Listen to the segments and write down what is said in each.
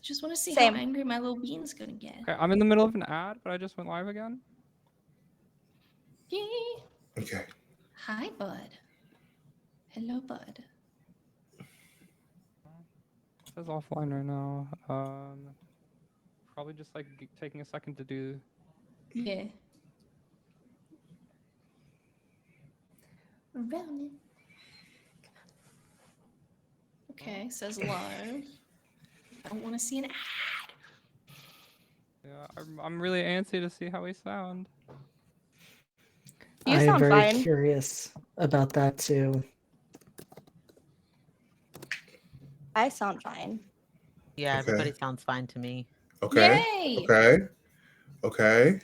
Just want to see Same. how angry my little bean's gonna get. Okay, I'm in the middle of an ad, but I just went live again. Yay! Okay. Hi, bud. Hello, bud. It says offline right now. Probably just like taking a second to do. Yeah. Around it. Okay, says live. I don't want to see an ad. Yeah, I'm really antsy to see how we sound. You I'm sound very fine. curious about that too. I sound fine. Yeah, Okay. everybody sounds fine to me. Okay. Yay! Okay. Okay.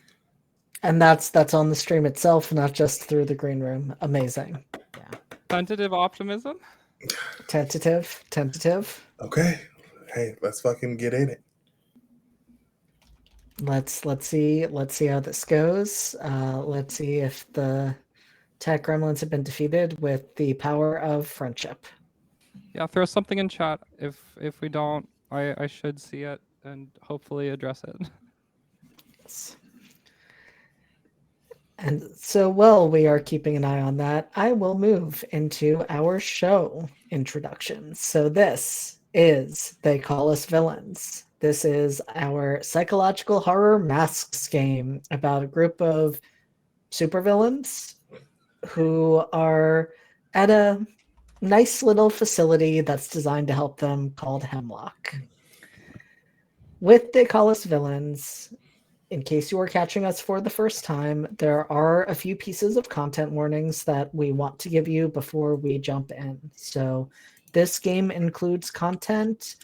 And that's on the stream itself, not just through the green room. Amazing. Yeah. Tentative optimism. Tentative. Okay. Hey, let's fucking get in it. Let's see how this goes. Let's see if the tech gremlins have been defeated with the power of friendship. Yeah, throw something in chat. If we don't, I should see it and hopefully address it. Yes. And so while we are keeping an eye on that, I will move into our show introductions. So this is They Call Us Villains. This is our psychological horror masks game about a group of supervillains who are at a nice little facility that's designed to help them called Hemlock. With They Call Us Villains, in case you are catching us for the first time, there are a few pieces of content warnings that we want to give you before we jump in. So this game includes content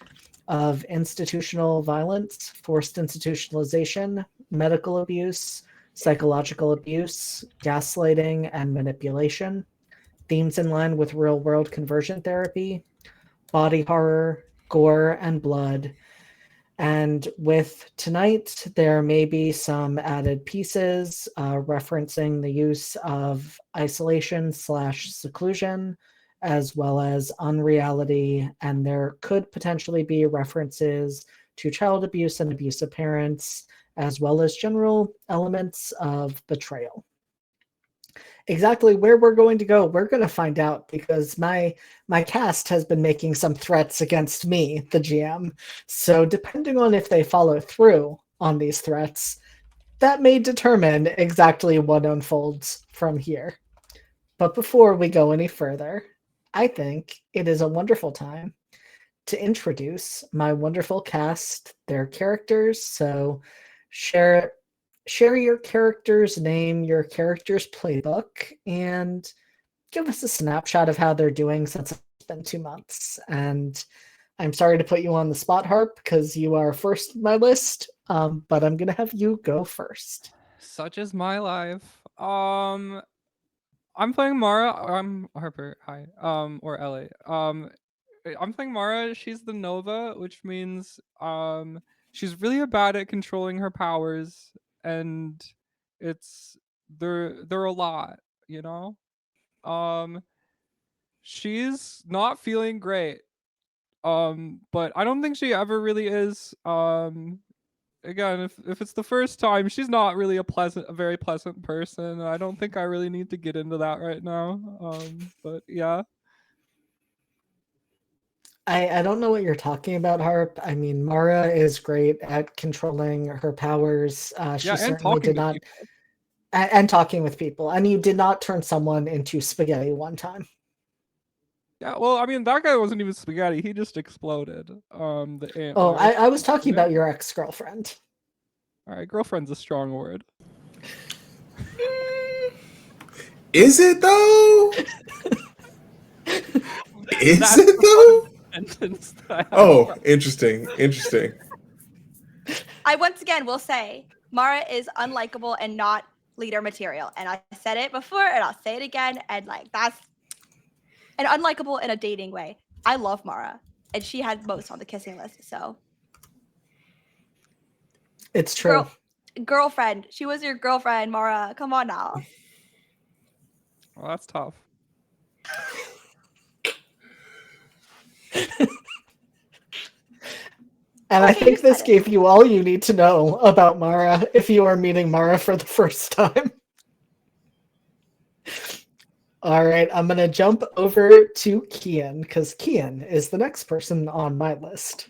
of institutional violence, forced institutionalization, medical abuse, psychological abuse, gaslighting, and manipulation, themes in line with real-world conversion therapy, body horror, gore, and blood. And with tonight, there may be some added pieces referencing the use of isolation/seclusion, as well as unreality, and there could potentially be references to child abuse and abusive parents, as well as general elements of betrayal. Exactly where we're going to go, we're going to find out, because my cast has been making some threats against me, the GM. So depending on if they follow through on these threats, that may determine exactly what unfolds from here. But before we go any further, I think it is a wonderful time to introduce my wonderful cast, their characters. So share your character's name, your character's playbook, and give us a snapshot of how they're doing since it's been 2 months. And I'm sorry to put you on the spot, Harp, because you are first on my list, but I'm going to have you go first. Such is my life. I'm playing Mara. I'm Harper. Hi. Or Ellie. I'm playing Mara. She's the Nova, which means she's really bad at controlling her powers, and it's they're a lot, you know. Um, she's not feeling great. But I don't think she ever really is. Again, if it's the first time, she's not really a very pleasant person. I don't think I really need to get into that right now. But yeah. I don't know what you're talking about, Harp. I mean, Mara is great at controlling her powers. She Yeah, and certainly talking did to not, people. and talking with people. And you did not turn someone into spaghetti one time. Yeah, well, I mean, that guy wasn't even spaghetti. He just exploded. The Oh, antler. I was talking about your ex-girlfriend. All right, girlfriend's a strong word. Is it though? Is That's it the though? one sentence that I have Oh, interesting. Interesting. I once again will say Mara is unlikable and not leader material. And I said it before and I'll say it again. And like that's and unlikable in a dating way. I love Mara. And she had most on the kissing list. So It's true. girlfriend. She was your girlfriend, Mara. Come on now. Well, that's tough. And I Okay, think you this said it. gave you all you need to know about Mara if you are meeting Mara for the first time. All right, I'm going to jump over to Kian because Kian is the next person on my list.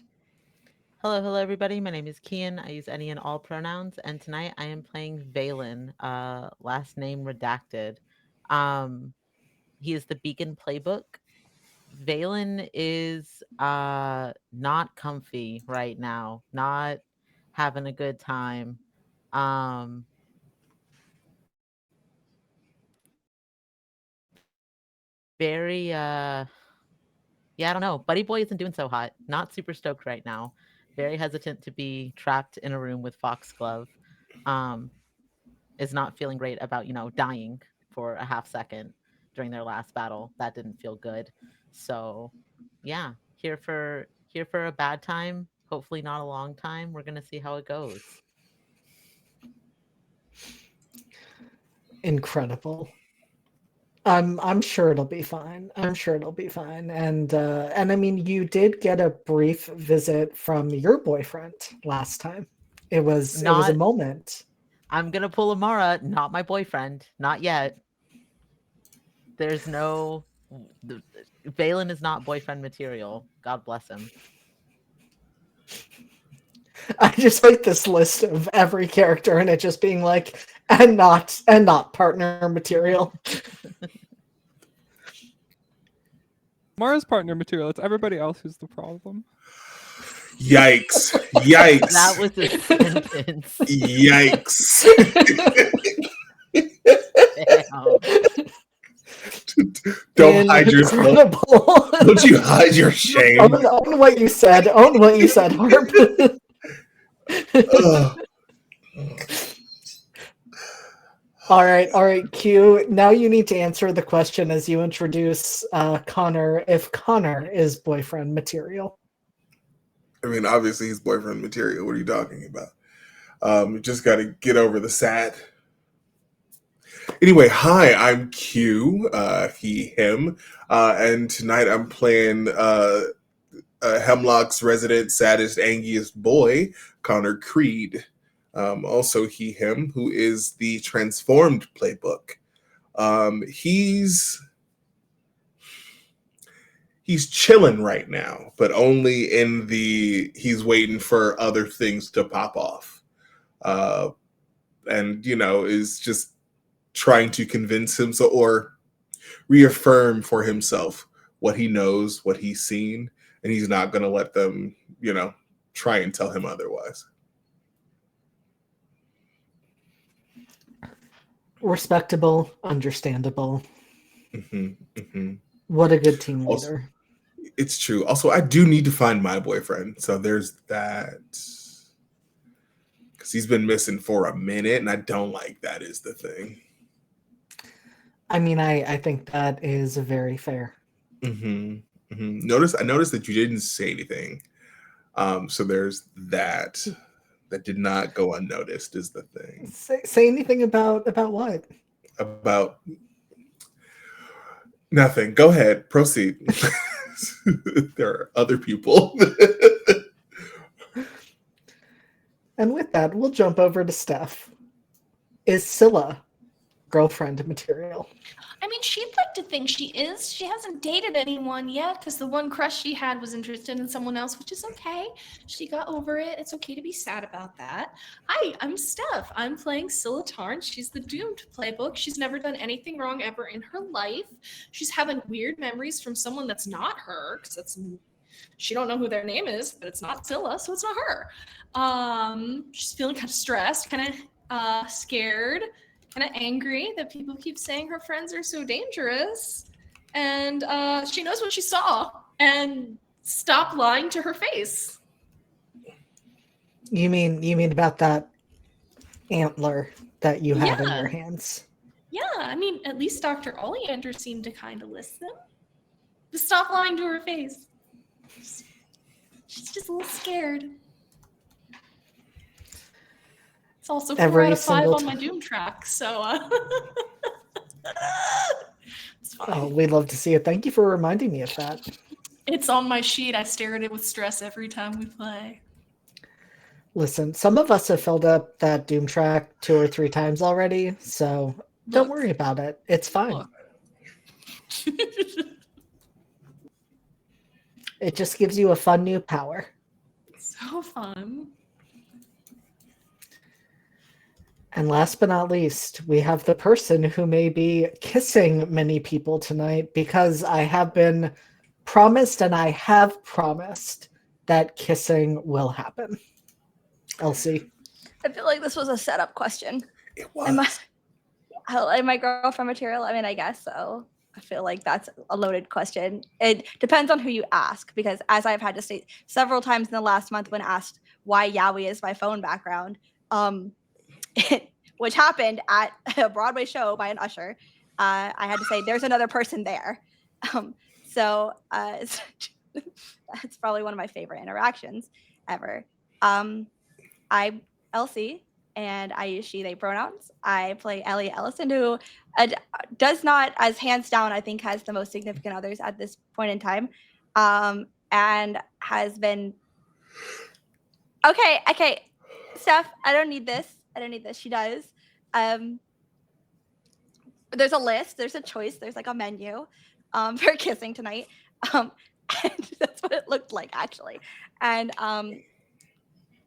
Hello, everybody. My name is Kian. I use any and all pronouns, and tonight I am playing Valen, last name redacted. He is the Beacon Playbook. Valen is not comfy right now, not having a good time. Very yeah, I don't know. Buddy Boy isn't doing so hot. Not super stoked right now. Very hesitant to be trapped in a room with Foxglove. Is not feeling great about, dying for a half second during their last battle. That didn't feel good. So, yeah, here for a bad time. Hopefully not a long time. We're gonna see how it goes. Incredible. I'm sure it'll be fine. I'm sure it'll be fine. And I mean, you did get a brief visit from your boyfriend last time. It was a Not. moment. I'm gonna pull Amara. Not my boyfriend. Not yet. There's no. Valen is not boyfriend material. God bless him. I just like this list of every character and it just being like, and not partner material. Mara's partner material. It's everybody else who's the problem. Yikes! Yikes! That was a sentence. Yikes! Don't hide yourself. Incredible. Don't you hide your shame. Own what you said. Own what you said, Harp. Ugh. All right, Q. Now you need to answer the question as you introduce Connor, if Connor is boyfriend material. I mean, obviously he's boyfriend material. What are you talking about? You just got to get over the sad. Anyway, hi, I'm Q, he, him, and tonight I'm playing Hemlock's resident, saddest, angriest boy, Connor Creed. Also he, him, who is the transformed playbook. He's chilling right now, but only in the he's waiting for other things to pop off. And, is just trying to convince himself or reaffirm for himself what he knows, what he's seen, and he's not going to let them, try and tell him otherwise. Respectable, understandable. Mm-hmm, mm-hmm. What a good team Also, leader. it's true. Also, I do need to find my boyfriend, so there's that. Because he's been missing for a minute, and I don't like that is the thing. I mean, I think that is very fair. Mm-hmm. Mm-hmm. I noticed that you didn't say anything. So there's that. That did not go unnoticed is the thing. Say anything about what? About nothing. Go ahead. Proceed. There are other people. And with that, we'll jump over to Steph. Is Scylla girlfriend material? I mean, she'd like to think she is. She hasn't dated anyone yet because the one crush she had was interested in someone else, which is okay. She got over it. It's okay to be sad about that. Hi, I'm Steph. I'm playing Scylla Tarn. She's the doomed playbook. She's never done anything wrong ever in her life. She's having weird memories from someone that's not her because she don't know who their name is, but it's not Scylla, so it's not her. She's feeling kind of stressed, kind of scared, kind of angry that people keep saying her friends are so dangerous. And she knows what she saw and stop lying to her face. You mean about that antler that you had in Yeah. your hands? Yeah, I mean, at least Dr. Oleander seemed to kind of listen. Just stop lying to her face. She's just a little scared. It's also 4 Every out of 5 single on my time. Doom track, so it's fine. Oh, we'd love to see it. Thank you for reminding me of that. It's on my sheet. I stare at it with stress every time we play. Listen, some of us have filled up that Doom track 2 or 3 times already, so don't Look. worry about it. It's fine. Look. It just gives you a fun new power. So fun. And last but not least, we have the person who may be kissing many people tonight, because I have been promised and I have promised that kissing will happen. Elsie. I feel like this was a setup question. It Am was. my girlfriend material? I mean, I guess so. I feel like that's a loaded question. It depends on who you ask, because as I've had to state several times in the last month when asked why Yowie is my phone background, which happened at a Broadway show by an usher, I had to say there's another person there. So that's probably one of my favorite interactions ever. I'm Elsie, and I use she, they pronouns. I play Ellie Ellison, who does not, as hands down, I think has the most significant others at this point in time, and has been... Okay, Steph, I don't need this. She does. There's a list, there's a choice, there's like a menu for kissing tonight. And that's what it looked like, actually. And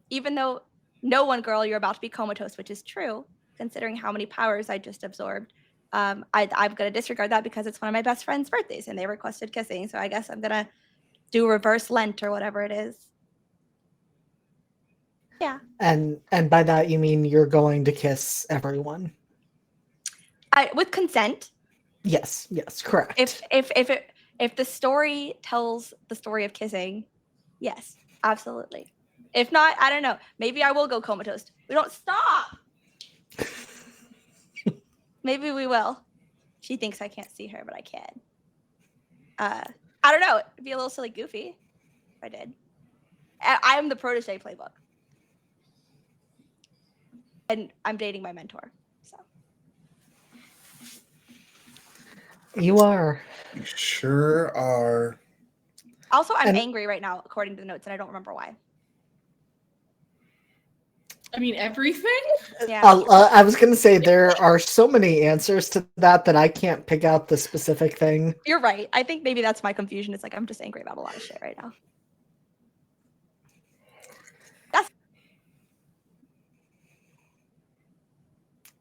even though no one, girl, you're about to be comatose, which is true, considering how many powers I just absorbed, I'm going to disregard that because it's one of my best friend's birthdays and they requested kissing. So I guess I'm going to do reverse Lent or whatever it is. Yeah. And by that you mean you're going to kiss everyone? With consent. Yes, correct. If the story tells the story of kissing, yes, absolutely. If not, I don't know. Maybe I will go comatose. We don't stop. Maybe we will. She thinks I can't see her, but I can. I don't know. It'd be a little silly goofy if I did. I am the protege playbook. And I'm dating my mentor. So You are. You sure are. also I'm And- angry right now, according to the notes, and I don't remember why. I mean, everything? Yeah. I was going to say there are so many answers to that I can't pick out the specific thing. You're right. I think maybe that's my confusion. It's like I'm just angry about a lot of shit right now.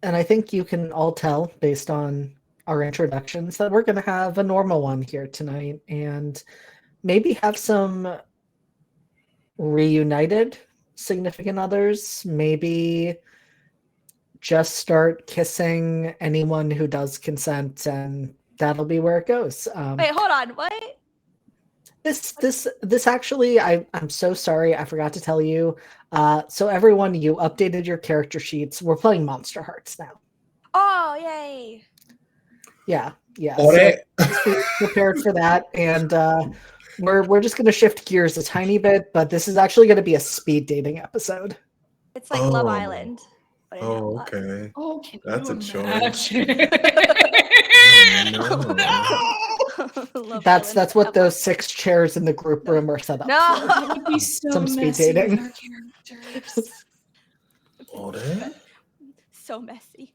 And I think you can all tell based on our introductions that we're going to have a normal one here tonight and maybe have some reunited significant others. Maybe just start kissing anyone who does consent, and that'll be where it goes. Wait, hold on. What? This actually, I'm so sorry, I forgot to tell you. So everyone, you updated your character sheets. We're playing Monster Hearts now. Oh, yay. Yeah. Got it. Just be prepared for that, and we're just gonna shift gears a tiny bit, but this is actually gonna be a speed dating episode. It's like Love Oh. Island. but it Oh, has okay. Oh, can That's you a choice. imagine? No. love. Love That's Island what forever. those 6 chairs in the group room are set up for. That No. would be so Some speed messy dating. with our characters. Got it. So messy.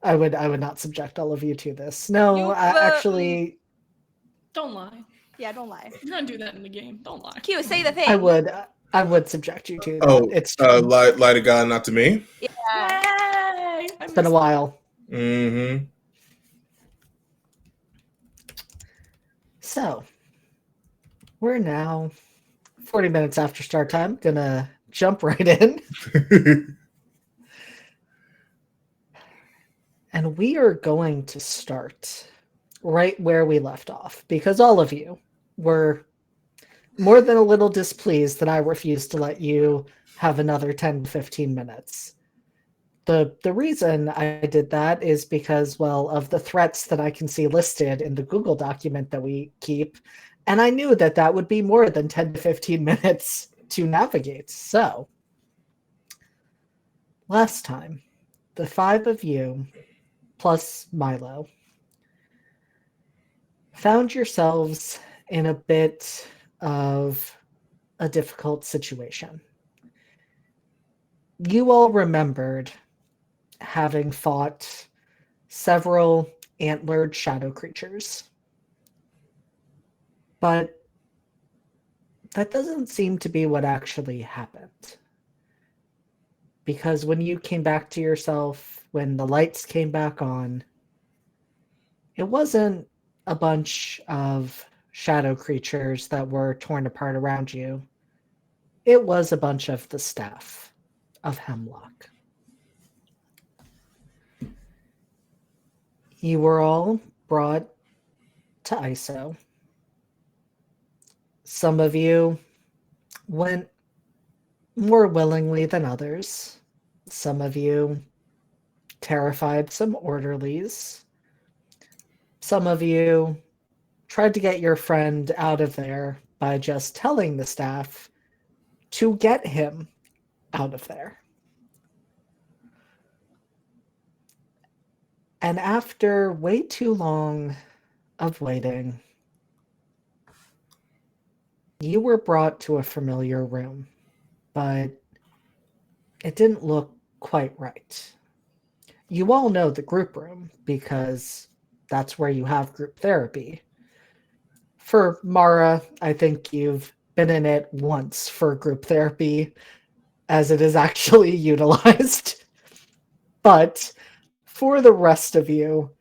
I would not subject all of you to this. No, You I would- actually Don't lie. Yeah, don't lie. You're gonna do that in the game. Don't lie. Q, say the thing. I would subject you to that. Oh, It's lie to God, not to me. Yeah. Yay! it's been a while. Mm-hmm. So we're now 40 minutes after start time. Gonna jump right in. And we are going to start right where we left off, because all of you were more than a little displeased that I refused to let you have another 10 to 15 minutes. The reason I did that is because, well, of the threats that I can see listed in the Google document that we keep, and I knew that that would be more than 10 to 15 minutes to navigate. So, last time, the 5 of you plus Milo found yourselves in a bit of a difficult situation. You all remembered having fought several antlered shadow creatures. But that doesn't seem to be what actually happened. Because when you came back to yourself, when the lights came back on, it wasn't a bunch of shadow creatures that were torn apart around you. It was a bunch of the staff of Hemlock. You were all brought to ISO. Some of you went more willingly than others. Some of you terrified some orderlies. Some of you tried to get your friend out of there by just telling the staff to get him out of there. And after way too long of waiting, you were brought to a familiar room, but it didn't look quite right. You all know the group room because that's where you have group therapy. For Mara, I think you've been in it once for group therapy as it is actually utilized. But for the rest of you,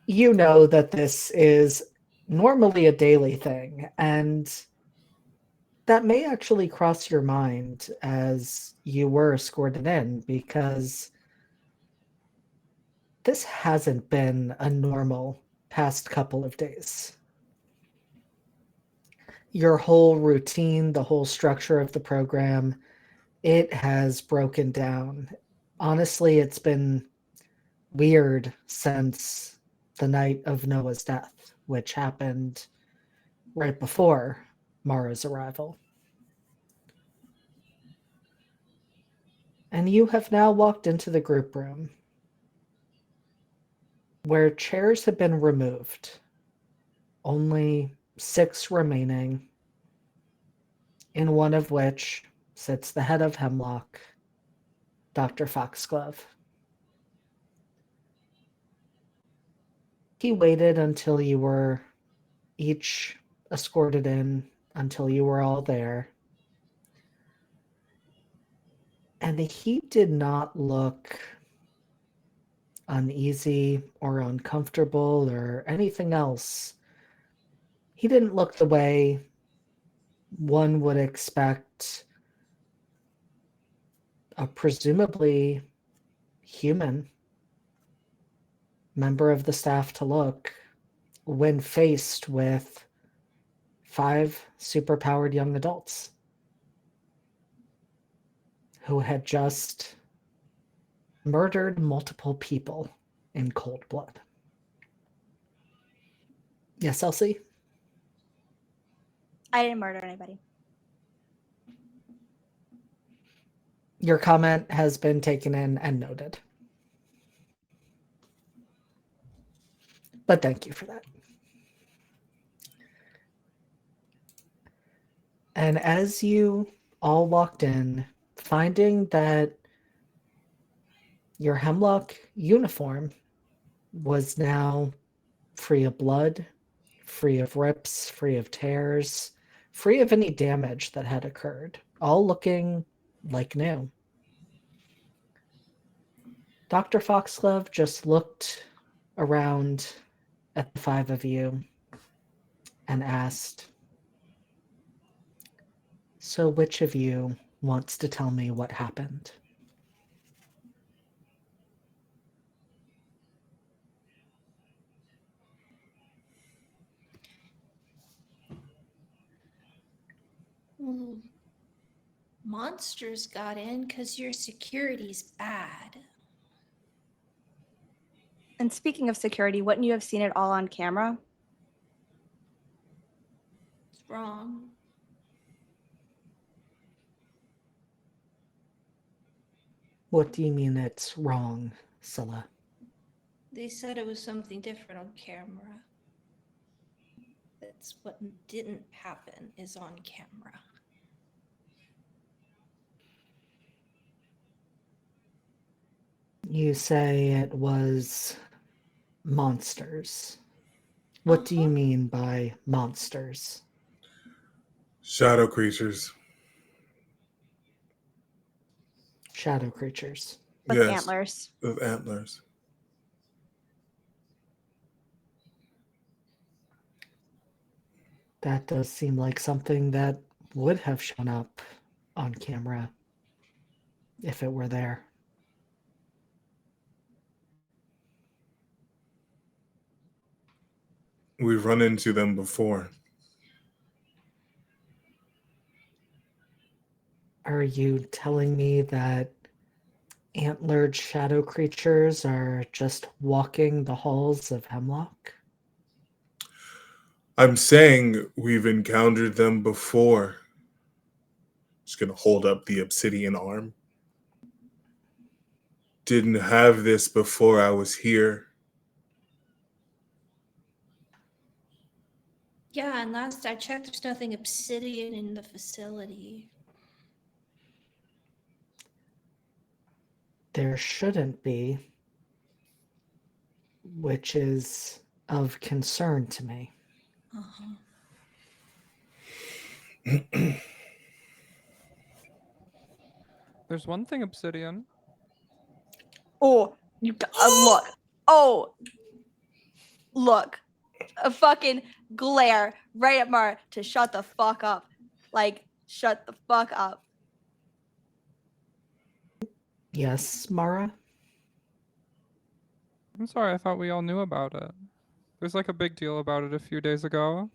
you know that this is normally a daily thing, and that may actually cross your mind as you were escorted in, because this hasn't been a normal past couple of days. Your whole routine, the whole structure of the program, it has broken down. Honestly, it's been weird since the night of Noah's death, which happened right before Mara's arrival. And you have now walked into the group room where chairs have been removed. Only 6 remaining, in one of which sits the head of Hemlock, Dr. Foxglove. He waited until you were each escorted in, until you were all there. And he did not look uneasy or uncomfortable or anything else. He didn't look the way one would expect a presumably human member of the staff to look when faced with 5 superpowered young adults who had just murdered multiple people in cold blood. Yes, Elsie? I didn't murder anybody. Your comment has been taken in and noted. But thank you for that. And as you all walked in, finding that your Hemlock uniform was now free of blood, free of rips, free of tears, free of any damage that had occurred, all looking like new. Dr. Foxglove just looked around at the 5 of you and asked, "So which of you wants to tell me what happened?" Well, monsters got in because your security's bad. And speaking of security, wouldn't you have seen it all on camera? It's wrong. What do you mean it's wrong, Scylla? They said it was something different on camera. That's what didn't happen is on camera. You say it was monsters. What do you mean by monsters? Shadow creatures. Shadow creatures. With Yes, antlers. with antlers. That does seem like something that would have shown up on camera if it were there. We've run into them before. Are you telling me that antlered shadow creatures are just walking the halls of Hemlock? I'm saying we've encountered them before. Just gonna hold up the obsidian arm. Didn't have this before I was here. Yeah, and last I checked, there's nothing obsidian in the facility. There shouldn't be, which is of concern to me. Uh-huh. There's one thing obsidian. Oh, you look. Oh, look. A fucking glare right at Mara to shut the fuck up. Like, shut the fuck up. Yes, Mara? I'm sorry, I thought we all knew about it. There's like a big deal about it a few days ago.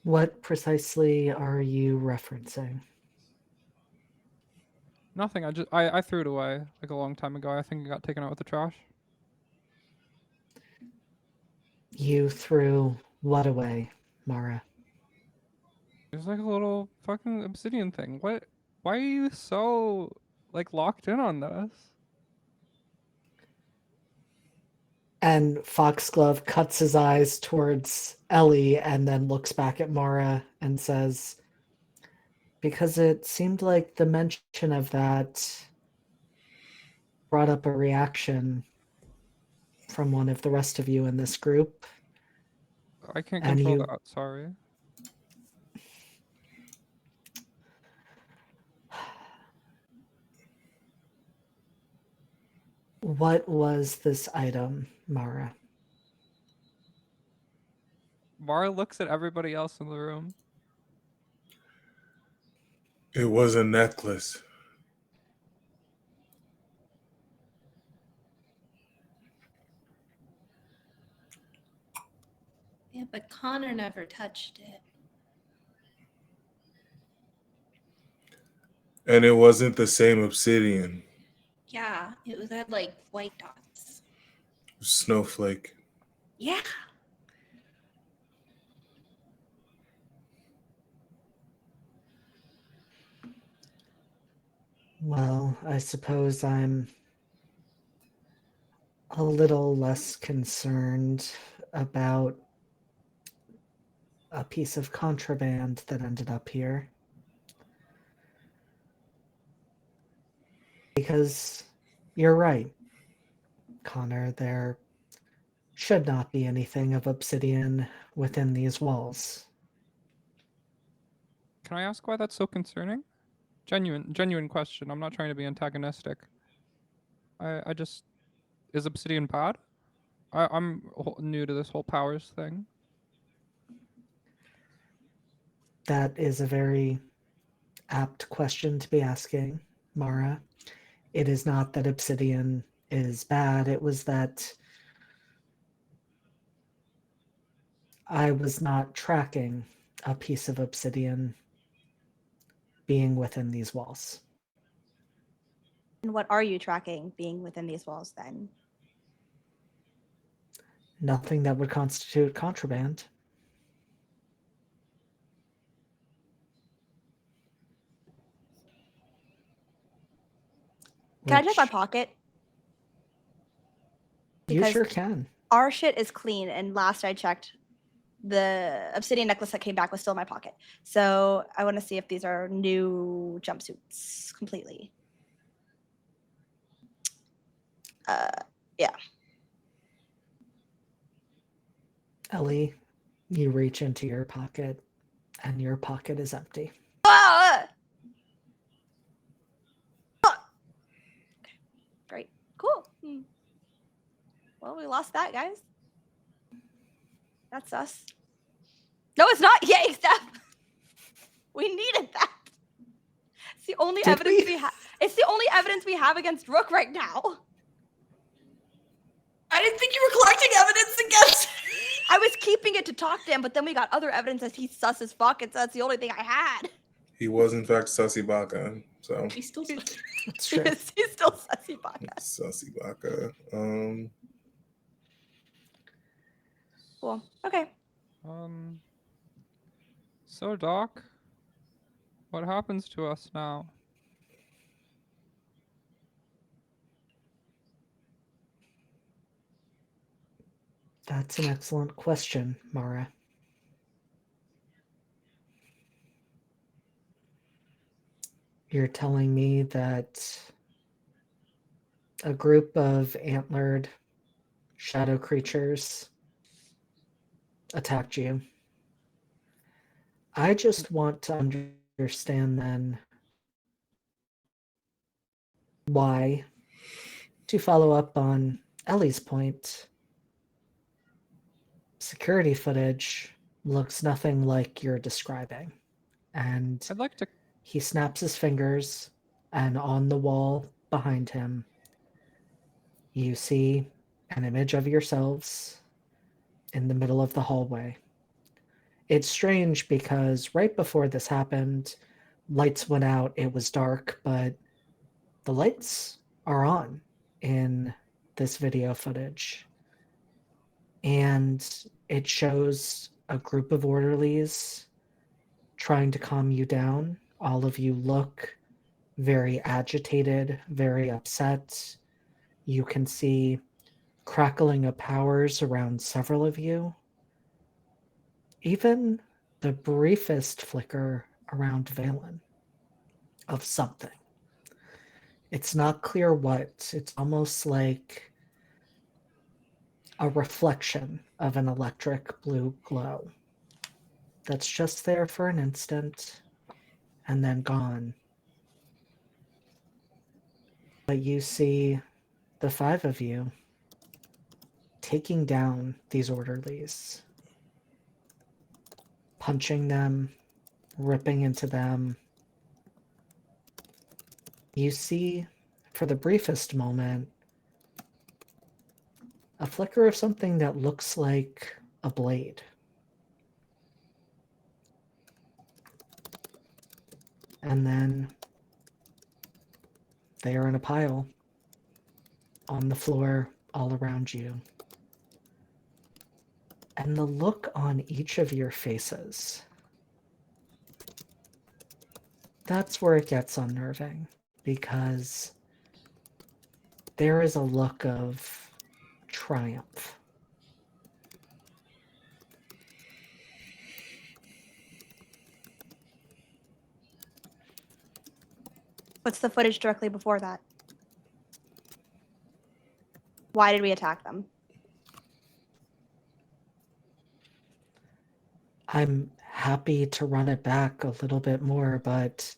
What precisely are you referencing? Nothing. I threw it away like a long time ago. I think it got taken out with the trash. You threw what away, Mara? There's like a little fucking obsidian thing. What? Why are you so like locked in on this? And Foxglove cuts his eyes towards Ellie and then looks back at Mara and says, because it seemed like the mention of that brought up a reaction from one of the rest of you in this group. I can't And control you- that. Sorry. What was this item, Mara? Mara looks at everybody else in the room. It was a necklace. Yeah, but Connor never touched it. And it wasn't the same obsidian. Yeah, it had like white dots. Snowflake. Yeah. Well, I suppose I'm a little less concerned about a piece of contraband that ended up here. Because you're right, Connor, there should not be anything of obsidian within these walls. Can I ask why that's so concerning? Genuine question. I'm not trying to be antagonistic. I just, is obsidian bad? I'm new to this whole powers thing. That is a very apt question to be asking, Mara. It is not that obsidian is bad, it was that I was not tracking a piece of obsidian being within these walls. And what are you tracking being within these walls then? Nothing that would constitute contraband. Can I check my Which pocket? You Because sure can. our shit is clean, and last I checked, the obsidian necklace that came back was still in my pocket. So I want to see if these are new jumpsuits completely. Yeah. Ellie, you reach into your pocket, and your pocket is empty. Ah! Great. Cool. Well, we lost that, guys. That's us. No, it's not. Yay, Steph. We needed that. It's the only Did evidence we? we have. It's the only evidence we have against Rook right now. I didn't think you were collecting evidence against. I was keeping it to talk to him, but then we got other evidence that he's sus as fuck, and so that's the only thing I had. He was in fact Sussy Baka. So He's still. It's true. He's still sussy baka. Sussy Baka. Cool. Okay. So Doc, what happens to us now? That's an excellent question, Mara. You're telling me that a group of antlered shadow creatures attacked you. I just want to understand then why, to follow up on Ellie's point, security footage looks nothing like you're describing. And I'd like to. he snaps his fingers, and on the wall behind him, you see an image of yourselves in the middle of the hallway. It's strange because right before this happened, lights went out, it was dark, but the lights are on in this video footage. And it shows a group of orderlies trying to calm you down. All of you look very agitated, very upset. You can see crackling of powers around several of you. Even the briefest flicker around Valen of something. It's not clear what. It's almost like a reflection of an electric blue glow that's just there for an instant and then gone. But you see the five of you taking down these orderlies, punching them, ripping into them. You see, for the briefest moment, a flicker of something that looks like a blade. And then they are in a pile on the floor all around you. And the look on each of your faces, that's where it gets unnerving, because there is a look of triumph. What's the footage directly before that? Why did we attack them? I'm happy to run it back a little bit more, but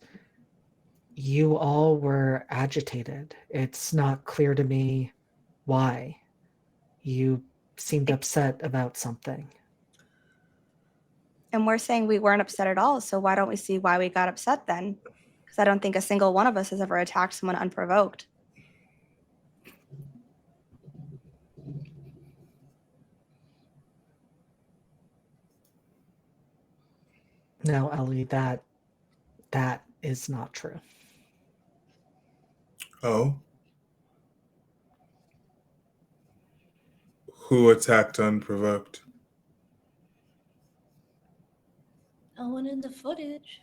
you all were agitated. It's not clear to me why. You seemed upset about something. And we're saying we weren't upset at all. So why don't we see why we got upset then? Because I don't think a single one of us has ever attacked someone unprovoked. No, Ellie, that is not true. Oh. Who attacked unprovoked? No one in the footage.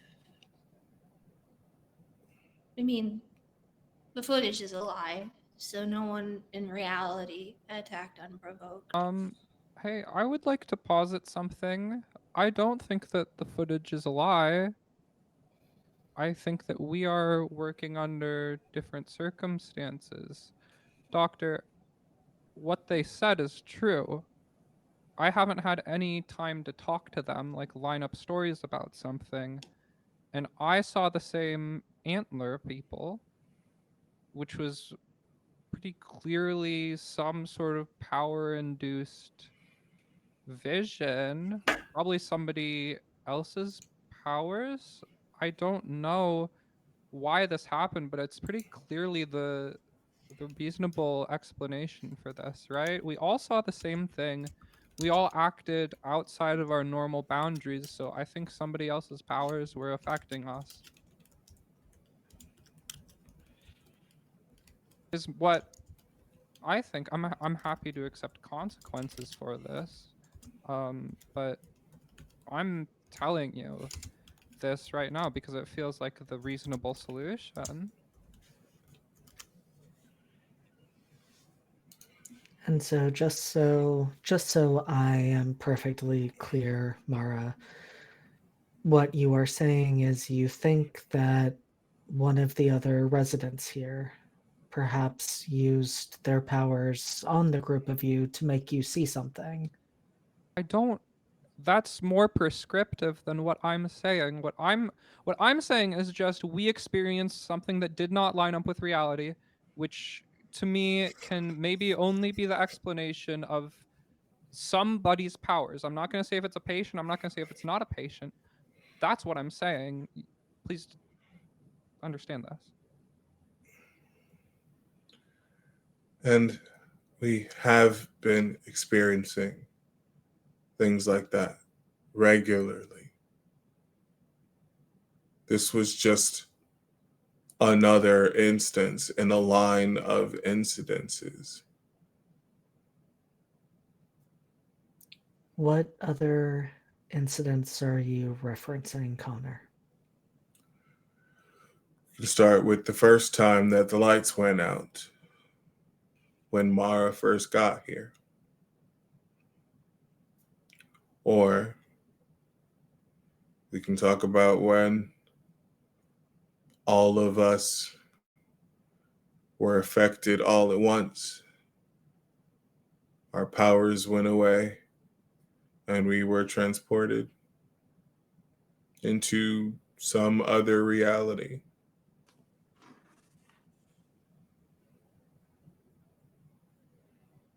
I mean, the footage is a lie, so no one in reality attacked unprovoked. Hey, I would like to posit something. I don't think that the footage is a lie. I think that we are working under different circumstances. Doctor, what they said is true. I haven't had any time to talk to them, like line up stories about something. And I saw the same antler people, which was pretty clearly some sort of power induced vision. Probably somebody else's powers. I don't know why this happened, but it's pretty clearly the reasonable explanation for this, right? We all saw the same thing. We all acted outside of our normal boundaries, so I think somebody else's powers were affecting us. Is what I think. I'm happy to accept consequences for this. But I'm telling you this right now because it feels like the reasonable solution. And so just so I am perfectly clear, Mara, what you are saying is you think that one of the other residents here perhaps used their powers on the group of you to make you see something. I don't That's more prescriptive than what I'm saying. What I'm saying is just we experienced something that did not line up with reality, which to me can maybe only be the explanation of somebody's powers. I'm not going to say if it's a patient, I'm not going to say if it's not a patient. That's what I'm saying. Please understand this. And we have been experiencing things like that regularly. This was just another instance in a line of incidences. What other incidents are you referencing, Connor? To start with the first time that the lights went out, when Mara first got here. Or we can talk about when all of us were affected all at once. Our powers went away and we were transported into some other reality.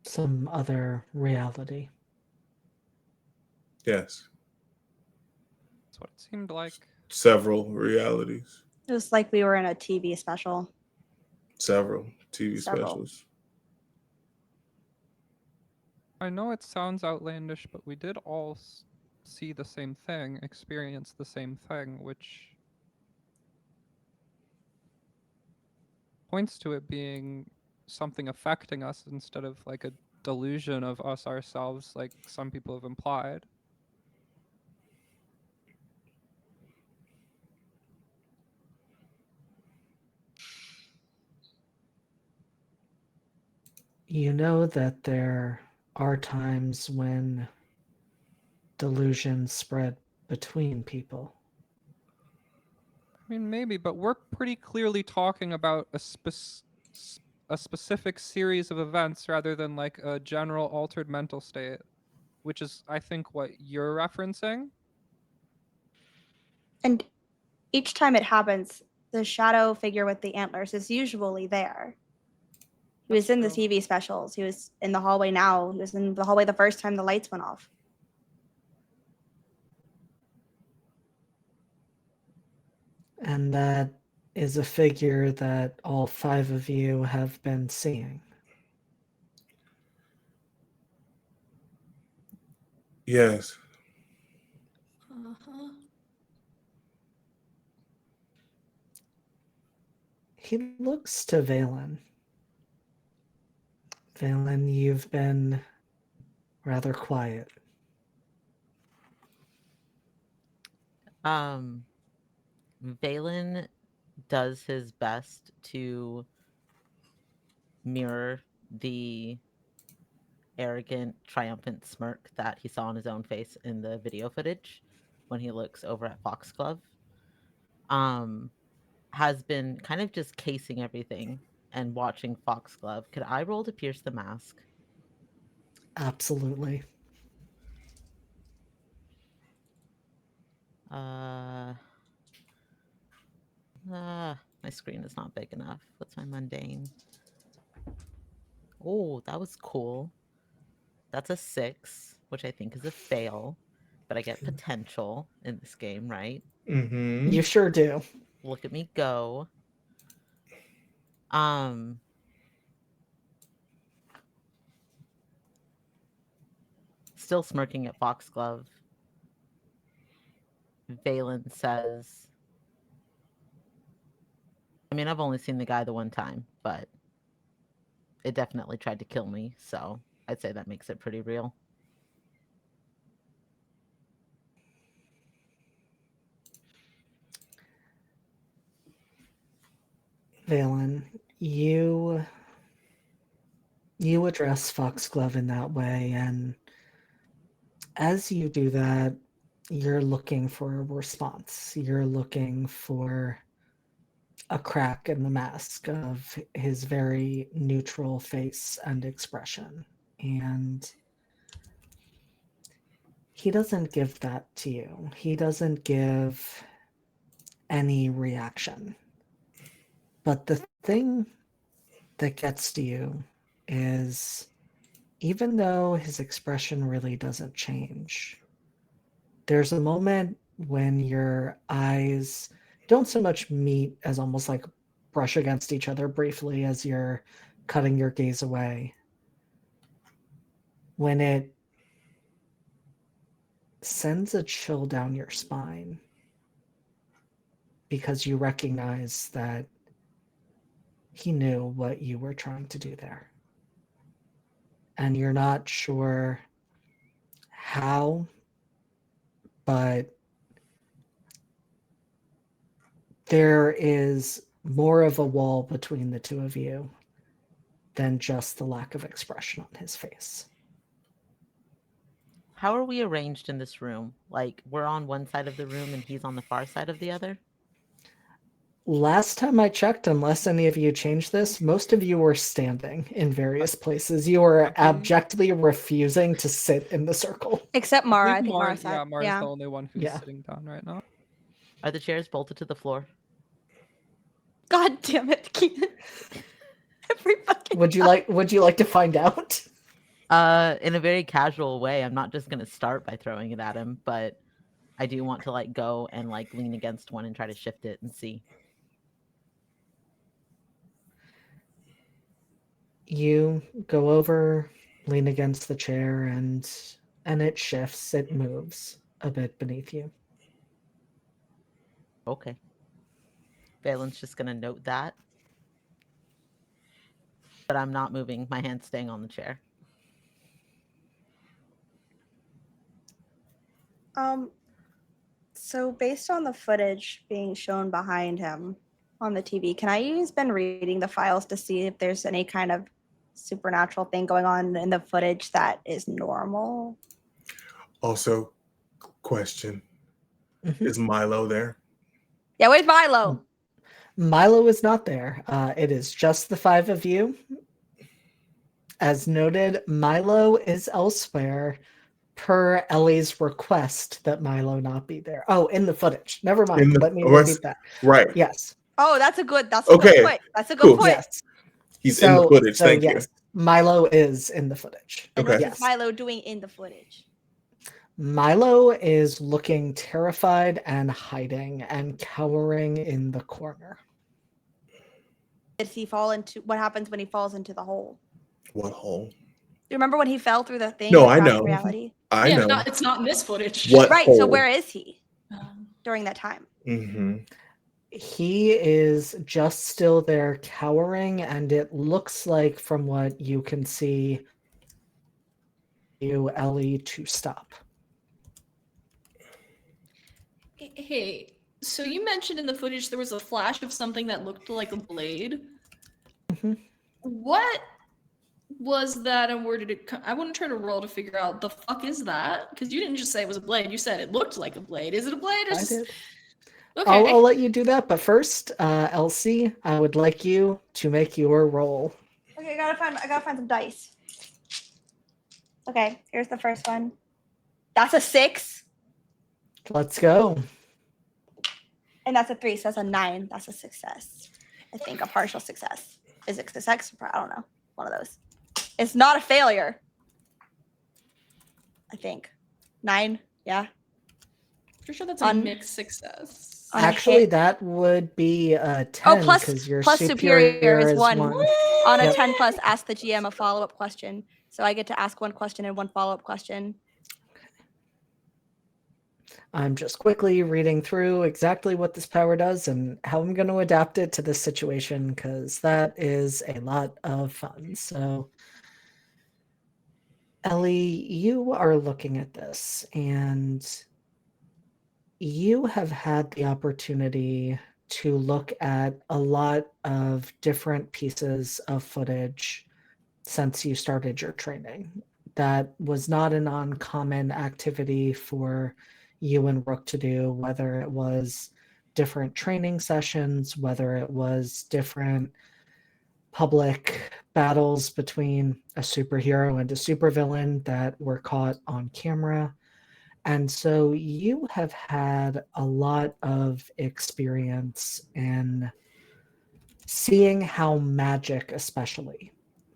Some other reality. Yes, That's what it seemed like. several realities, It was like we were in a TV special. several TV Several. specials. I know it sounds outlandish, but we did all see the same thing, experience the same thing, which points to it being something affecting us instead of like a delusion of us ourselves, like some people have implied. You know that there are times when delusions spread between people. I mean, maybe, but we're pretty clearly talking about a specific series of events rather than like a general altered mental state, which is, I think, what you're referencing. And each time it happens, the shadow figure with the antlers is usually there. He was That's in the true. TV specials. He was in the hallway now. He was in the hallway the first time the lights went off. And that is a figure that all 5 of you have been seeing. Yes, Uh-huh. He looks to Valen. Valen, you've been rather quiet. Valen does his best to mirror the arrogant, triumphant smirk that he saw on his own face in the video footage when he looks over at Foxglove, has been kind of just casing everything and watching Foxglove. Could I roll to pierce the mask? Absolutely. My screen is not big enough. What's my mundane? Oh, that was cool. That's a 6, which I think is a fail, but I get potential in this game, right? Mm-hmm. You sure do. Look at me go. Still smirking at Foxglove. Valen says, I mean, I've only seen the guy the one time, but it definitely tried to kill me, so I'd say that makes it pretty real. Valen, you address Foxglove in that way, and as you do that, you're looking for a response. You're looking for a crack in the mask of his very neutral face and expression. And he doesn't give that to you. He doesn't give any reaction. But the thing that gets to you is, even though his expression really doesn't change, there's a moment when your eyes don't so much meet as almost like brush against each other briefly as you're cutting your gaze away, when it sends a chill down your spine because you recognize that he knew what you were trying to do there. And you're not sure how, but there is more of a wall between the two of you than just the lack of expression on his face. How are we arranged in this room? Like, we're on one side of the room and he's on the far side of the other? Last time I checked, unless any of you changed this, most of you were standing in various places. You were abjectly refusing to sit in the circle. Except Mara. I think Mara, Mara said. yeah, Mara's the only one who's Yeah. sitting down right now. Are the chairs bolted to the floor? God damn it, Keenan. Every fucking Would you like to find out? In a very casual way. I'm not just gonna start by throwing it at him, but I do want to like go and like lean against one and try to shift it and see. You go over, lean against the chair, and it shifts, it moves a bit beneath you. Okay. Valen's just gonna note that. But I'm not moving, my hand's staying on the chair. So based on the footage being shown behind him on the TV, can I use been reading the files to see if there's any kind of supernatural thing going on in the footage that is normal? Also, question: Mhm. Is Milo there? Yeah, where's Milo? Milo is not there. It is just the five of you. As noted, Milo is elsewhere per Ellie's request that Milo not be there. Oh, in the footage. Never mind. Let me repeat that. Right. Yes. Oh, that's a good Okay, point. That's a good cool. point. Yes. He's in the footage. Thank you. yes, Milo is in the footage. And Okay. what Yes. is Milo doing in the footage? Milo is looking terrified and hiding and cowering in the corner. Did he fall into what happens when he falls into the hole? What hole? Do you remember when he fell through the thing? No, and I crashed know. Reality? I yeah, know. it's not in this footage. What Right. hole? So where is he Um, during that time? Mm-hmm. He is just still there cowering, and it looks like, from what you can see, you, Ellie, to stop. Hey, so you mentioned in the footage there was a flash of something that looked like a blade. Mhm. What was that, and where did it come? I want to try to roll to figure out the fuck is that? Because you didn't just say it was a blade. You said it looked like a blade. Is it a blade? Or I just... did. Okay. I'll let you do that, but first, Elsie, I would like you to make your roll. Okay, I gotta find some dice. Okay, here's the first one. That's a 6, Let's go. and that's a 3, so that's a 9. That's a success. I think a partial success. Is it success? I don't know. One of those. It's not a failure. I think 9. Yeah. Pretty sure that's a mixed success. On a Actually, hit. that would be a 10 plus because your plus superior is 1. On a Yep. 10 plus, ask the GM a follow-up question. So I get to ask one question and one follow-up question. I'm just quickly reading through exactly what this power does and how I'm going to adapt it to this situation because that is a lot of fun. So, Ellie, you are looking at this and you have had the opportunity to look at a lot of different pieces of footage since you started your training. That was not an uncommon activity for you and Rook to do, whether it was different training sessions, whether it was different public battles between a superhero and a supervillain that were caught on camera. And so you have had a lot of experience in seeing how magic, especially,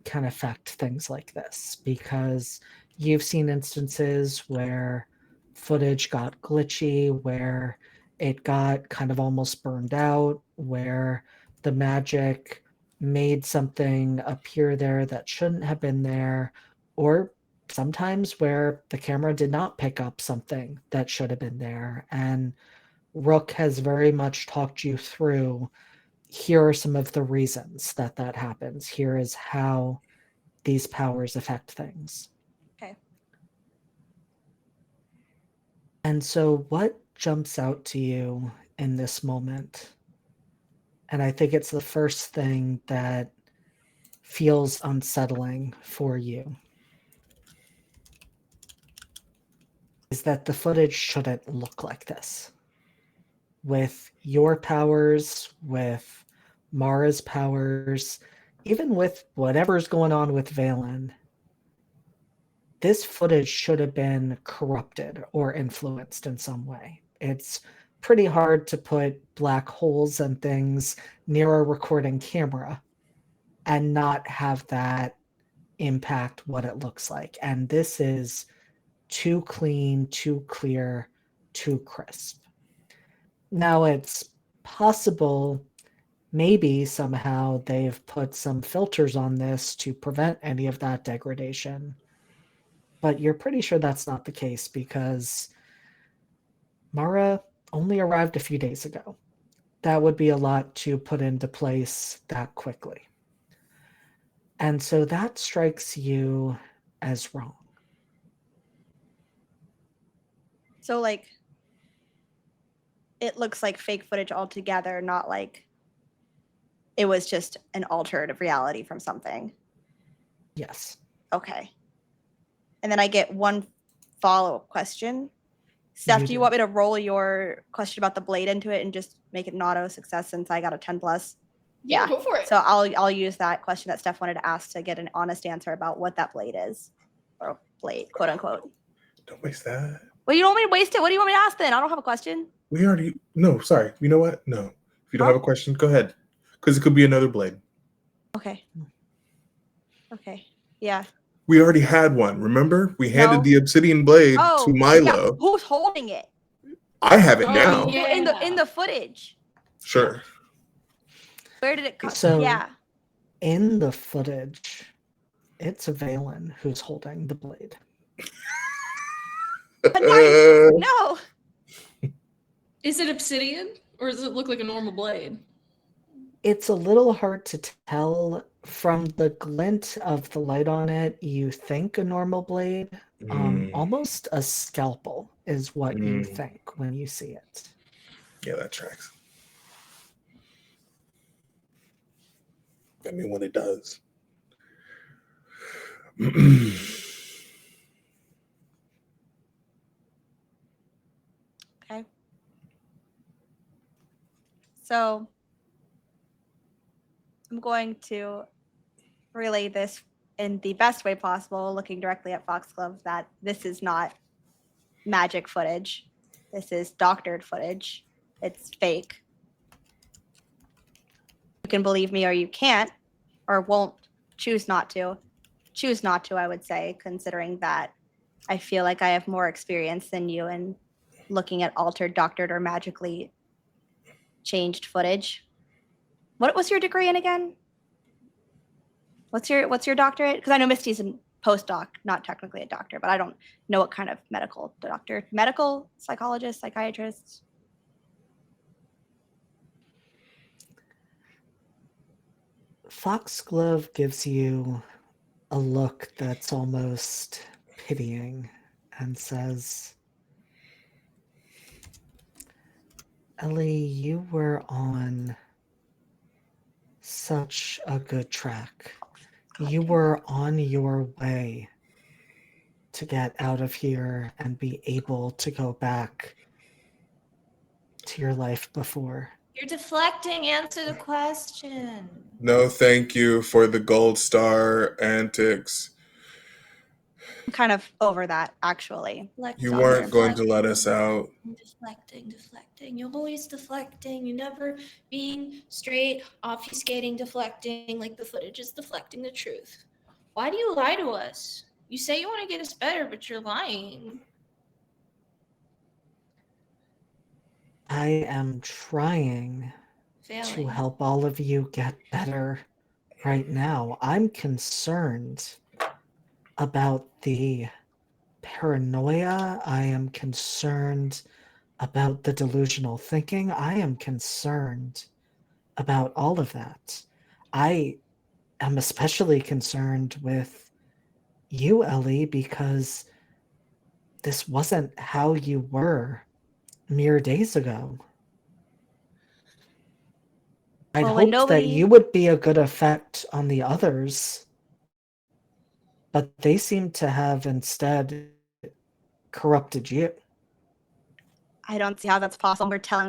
can affect things like this, because you've seen instances where footage got glitchy, where it got kind of almost burned out, where the magic made something appear there that shouldn't have been there, or sometimes where the camera did not pick up something that should have been there. And Rook has very much talked you through, here are some of the reasons that that happens. Here is how these powers affect things. Okay. And so what jumps out to you in this moment? And I think it's the first thing that feels unsettling for you, is that the footage shouldn't look like this. With your powers, with Mara's powers, even with whatever's going on with Valen, this footage should have been corrupted or influenced in some way. It's pretty hard to put black holes and things near a recording camera and not have that impact what it looks like. And this is too clean, too clear, too crisp. Now it's possible maybe somehow they've put some filters on this to prevent any of that degradation. But you're pretty sure that's not the case because Mara only arrived a few days ago. That would be a lot to put into place that quickly. And so that strikes you as wrong. So, like, it looks like fake footage altogether, not like it was just an altered reality from something. Yes. Okay. And then I get one follow-up question. Steph, do you want me to roll your question about the blade into it and just make it an auto success since I got a 10 plus? Yeah, go for it. So I'll use that question that Steph wanted to ask to get an honest answer about what that blade is, or blade, quote unquote. Don't waste that. Well, you don't want me to waste it. What do you want me to ask then? I don't have a question. We already no. Sorry. You know what? No. If you don't have a question, go ahead, because it could be another blade. Okay. Okay. Yeah. We already had one. Remember, we handed No. the obsidian blade Oh, to Milo. yeah. Who's holding it? I have it Oh, now. yeah. In the footage. Sure. Where did it come? So- Yeah. In the footage, it's Valen who's holding the blade. But no. Is it obsidian or does it look like a normal blade? It's a little hard to tell from the glint of the light on it. You think a normal blade, almost a scalpel is what you think when you see it. Yeah, that tracks. I mean, when it does. Okay. So I'm going to relay this in the best way possible, looking directly at Foxglove, that this is not magic footage. This is doctored footage. It's fake. You can believe me or you can't, or won't choose not to. Choose not to, I would say, considering that I feel like I have more experience than you in looking at altered, doctored, or magically changed footage. What was your degree in again? What's your doctorate? Because I know Misty's a postdoc, not technically a doctor, but I don't know what kind of medical doctor. Medical psychologist, psychiatrist. Foxglove gives you a look that's almost pitying and says, Ellie, you were on such a good track. You were on your way to get out of here and be able to go back to your life before. You're deflecting. Answer the question. No, thank you for the gold star antics. I'm kind of over that, actually. You weren't going to let us out. Deflecting. You're always deflecting. You're never being straight, obfuscating, deflecting, like the footage is deflecting the truth. Why do you lie to us? You say you want to get us better, but you're lying. I am trying to Failing. help all of you get better right now. I'm concerned about the paranoia. I am concerned about the delusional thinking. I am concerned about all of that. I am especially concerned with you, Ellie, because this wasn't how you were mere days ago. I'd Well, when hoped that nobody- you would be a good effect on the others, but they seem to have instead corrupted you. I don't see how that's possible. We're telling